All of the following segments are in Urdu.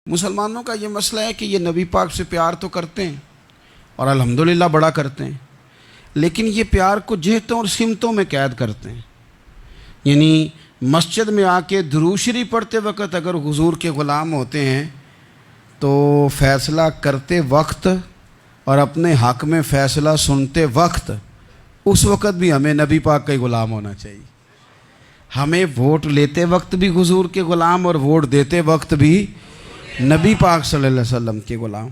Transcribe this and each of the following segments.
مسلمانوں کا یہ مسئلہ ہے کہ یہ نبی پاک سے پیار تو کرتے ہیں اور الحمدللہ بڑا کرتے ہیں، لیکن یہ پیار کو جہتوں اور سمتوں میں قید کرتے ہیں۔ یعنی مسجد میں آ کے درود شریف پڑھتے وقت اگر حضور کے غلام ہوتے ہیں تو فیصلہ کرتے وقت اور اپنے حق میں فیصلہ سنتے وقت اس وقت بھی ہمیں نبی پاک کا ہی غلام ہونا چاہیے۔ ہمیں ووٹ لیتے وقت بھی حضور کے غلام اور ووٹ دیتے وقت بھی نبی پاک صلی اللہ علیہ وسلم کے غلام۔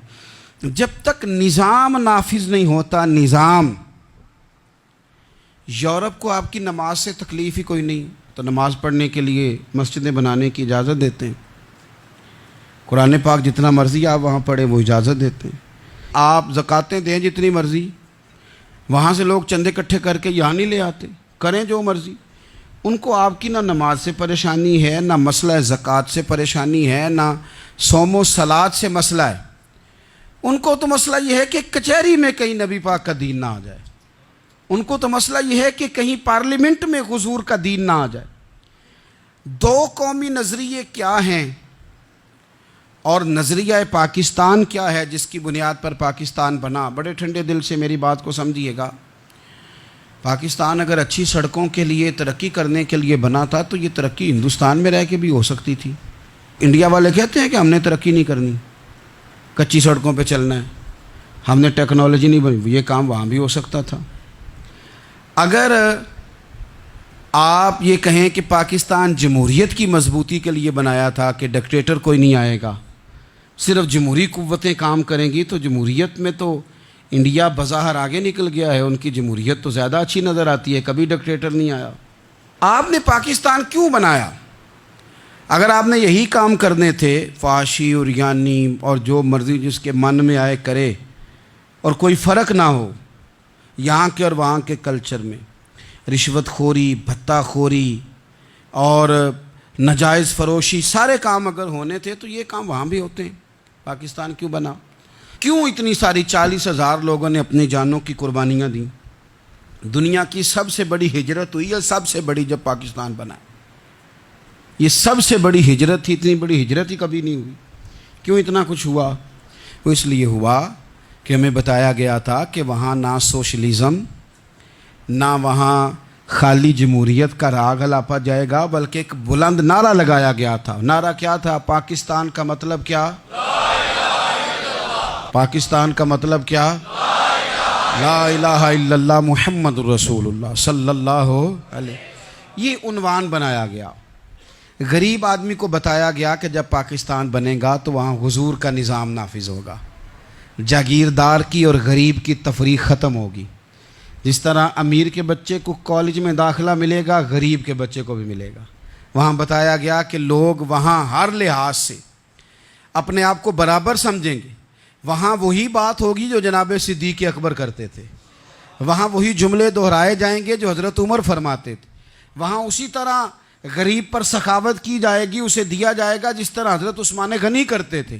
جب تک نظام نافذ نہیں ہوتا، نظام، یورپ کو آپ کی نماز سے تکلیف ہی کوئی نہیں تو نماز پڑھنے کے لیے مسجدیں بنانے کی اجازت دیتے ہیں، قرآن پاک جتنا مرضی آپ وہاں پڑھیں وہ اجازت دیتے ہیں، آپ زکاتیں دیں جتنی مرضی، وہاں سے لوگ چندے اکٹھے کر کے یہاں نہیں لے آتے، کریں جو مرضی۔ ان کو آپ کی نہ نماز سے پریشانی ہے، نہ مسئلہ زکوٰۃ سے پریشانی ہے، نہ صوم و صلات سے مسئلہ ہے۔ ان کو تو مسئلہ یہ ہے کہ کچہری میں کہیں نبی پاک کا دین نہ آ جائے، ان کو تو مسئلہ یہ ہے کہ کہیں پارلیمنٹ میں حضور کا دین نہ آ جائے۔ دو قومی نظریے کیا ہیں اور نظریہ پاکستان کیا ہے جس کی بنیاد پر پاکستان بنا؟ بڑے ٹھنڈے دل سے میری بات کو سمجھیے گا۔ پاکستان اگر اچھی سڑکوں کے لیے، ترقی کرنے کے لیے بنا تھا تو یہ ترقی ہندوستان میں رہ کے بھی ہو سکتی تھی۔ انڈیا والے کہتے ہیں کہ ہم نے ترقی نہیں کرنی، کچی سڑکوں پہ چلنا ہے، ہم نے ٹیکنالوجی نہیں بنی، یہ کام وہاں بھی ہو سکتا تھا۔ اگر آپ یہ کہیں کہ پاکستان جمہوریت کی مضبوطی کے لیے بنایا تھا کہ ڈکٹیٹر کوئی نہیں آئے گا، صرف جمہوری قوتیں کام کریں گی، تو جمہوریت میں تو انڈیا بظاہر آگے نکل گیا ہے، ان کی جمہوریت تو زیادہ اچھی نظر آتی ہے، کبھی ڈکٹیٹر نہیں آیا۔ آپ نے پاکستان کیوں بنایا؟ اگر آپ نے یہی کام کرنے تھے، فحاشی اور یانی اور جو مرضی جس کے من میں آئے کرے اور کوئی فرق نہ ہو یہاں کے اور وہاں کے کلچر میں، رشوت خوری، بھتہ خوری اور ناجائز فروشی، سارے کام اگر ہونے تھے تو یہ کام وہاں بھی ہوتے ہیں۔ پاکستان کیوں بنا؟ کیوں اتنی ساری 40,000 لوگوں نے اپنی جانوں کی قربانیاں دیں؟ دنیا کی سب سے بڑی ہجرت ہوئی ہے، سب سے بڑی، جب پاکستان بنا، یہ سب سے بڑی ہجرت تھی، اتنی بڑی ہجرت ہی کبھی نہیں ہوئی۔ کیوں اتنا کچھ ہوا؟ وہ اس لیے ہوا کہ ہمیں بتایا گیا تھا کہ وہاں نہ سوشلزم، نہ وہاں خالی جمہوریت کا راگ الاپا جائے گا، بلکہ ایک بلند نعرہ لگایا گیا تھا۔ نعرہ کیا تھا؟ پاکستان کا مطلب کیا؟ پاکستان کا مطلب کیا؟ لا الہ الا اللہ محمد رسول اللہ صلی اللہ علیہ۔ یہ عنوان بنایا گیا۔ غریب آدمی کو بتایا گیا کہ جب پاکستان بنے گا تو وہاں حضور کا نظام نافذ ہوگا، جاگیردار کی اور غریب کی تفریق ختم ہوگی۔ جس طرح امیر کے بچے کو کالج میں داخلہ ملے گا، غریب کے بچے کو بھی ملے گا۔ وہاں بتایا گیا کہ لوگ وہاں ہر لحاظ سے اپنے آپ کو برابر سمجھیں گے۔ وہاں وہی بات ہوگی جو جناب صدیق اکبر کرتے تھے، وہاں وہی جملے دہرائے جائیں گے جو حضرت عمر فرماتے تھے، وہاں اسی طرح غریب پر سخاوت کی جائے گی، اسے دیا جائے گا جس طرح حضرت عثمان غنی کرتے تھے،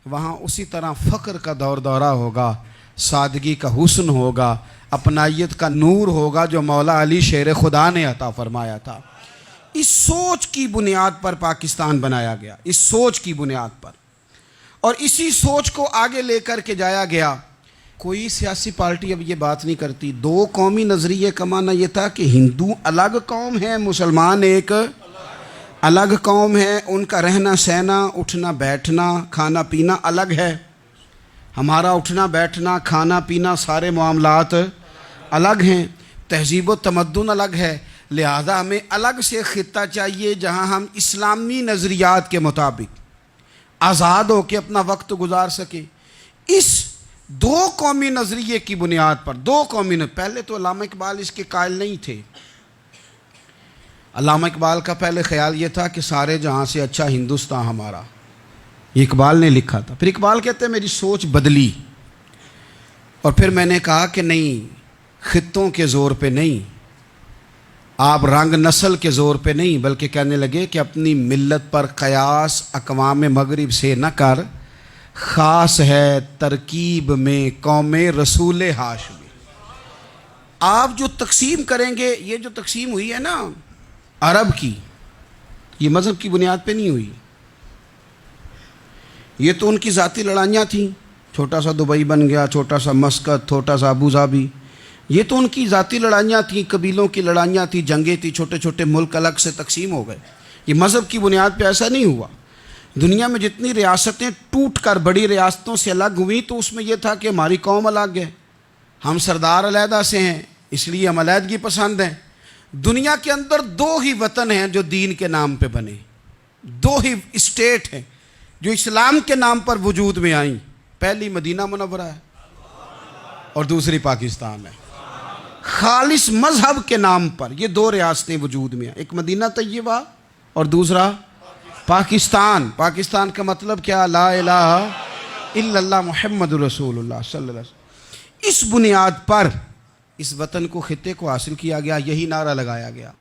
وہاں اسی طرح فقر کا دور دورہ ہوگا، سادگی کا حسن ہوگا، اپنائیت کا نور ہوگا جو مولا علی شیر خدا نے عطا فرمایا تھا۔ اس سوچ کی بنیاد پر پاکستان بنایا گیا، اس سوچ کی بنیاد پر، اور اسی سوچ کو آگے لے کر کے جایا گیا۔ کوئی سیاسی پارٹی اب یہ بات نہیں کرتی۔ دو قومی نظریے کا معنی یہ تھا کہ ہندو الگ قوم ہے، مسلمان ایک الگ قوم ہے، ان کا رہنا سہنا، اٹھنا بیٹھنا، کھانا پینا الگ ہے، ہمارا اٹھنا بیٹھنا، کھانا پینا، سارے معاملات الگ ہیں، تہذیب و تمدن الگ ہے، لہذا ہمیں الگ سے خطہ چاہیے جہاں ہم اسلامی نظریات کے مطابق آزاد ہو کے اپنا وقت گزار سکیں۔ اس دو قومی نظریے کی بنیاد پر، پہلے تو علامہ اقبال اس کے قائل نہیں تھے۔ علامہ اقبال کا پہلے خیال یہ تھا کہ سارے جہاں سے اچھا ہندوستان ہمارا، یہ اقبال نے لکھا تھا۔ پھر اقبال کہتے ہیں میری سوچ بدلی، اور پھر میں نے کہا کہ نہیں، خطوں کے زور پہ نہیں، آپ رنگ نسل کے زور پہ نہیں، بلکہ کہنے لگے کہ اپنی ملت پر قیاس اقوام مغرب سے نہ کر، خاص ہے ترکیب میں قوم رسول ہاشمی۔ آپ جو تقسیم کریں گے، یہ جو تقسیم ہوئی ہے نا عرب کی، یہ مذہب کی بنیاد پہ نہیں ہوئی، یہ تو ان کی ذاتی لڑائیاں تھیں، چھوٹا سا دبئی بن گیا، چھوٹا سا مسقط، چھوٹا سا ابو ظبی، یہ تو ان کی ذاتی لڑائیاں تھیں، قبیلوں کی لڑائیاں تھیں، جنگیں تھیں، چھوٹے چھوٹے ملک الگ سے تقسیم ہو گئے۔ یہ مذہب کی بنیاد پہ ایسا نہیں ہوا۔ دنیا میں جتنی ریاستیں ٹوٹ کر بڑی ریاستوں سے الگ ہوئیں تو اس میں یہ تھا کہ ہماری قوم الگ ہے، ہم سردار علیحدہ سے ہیں، اس لیے ہم علیحدگی پسند ہیں۔ دنیا کے اندر دو ہی وطن ہیں جو دین کے نام پہ بنے، دو ہی اسٹیٹ ہیں جو اسلام کے نام پر وجود میں آئیں، پہلی مدینہ منورہ ہے اور دوسری پاکستان ہے۔ خالص مذہب کے نام پر یہ دو ریاستیں وجود میں ہیں، ایک مدینہ طیبہ اور دوسرا پاکستان۔ پاکستان کا مطلب کیا؟ لا الہ الا اللہ محمد رسول اللہ صلی اللہ علیہ وسلم۔ اس بنیاد پر اس وطن کو، خطے کو حاصل کیا گیا، یہی نعرہ لگایا گیا۔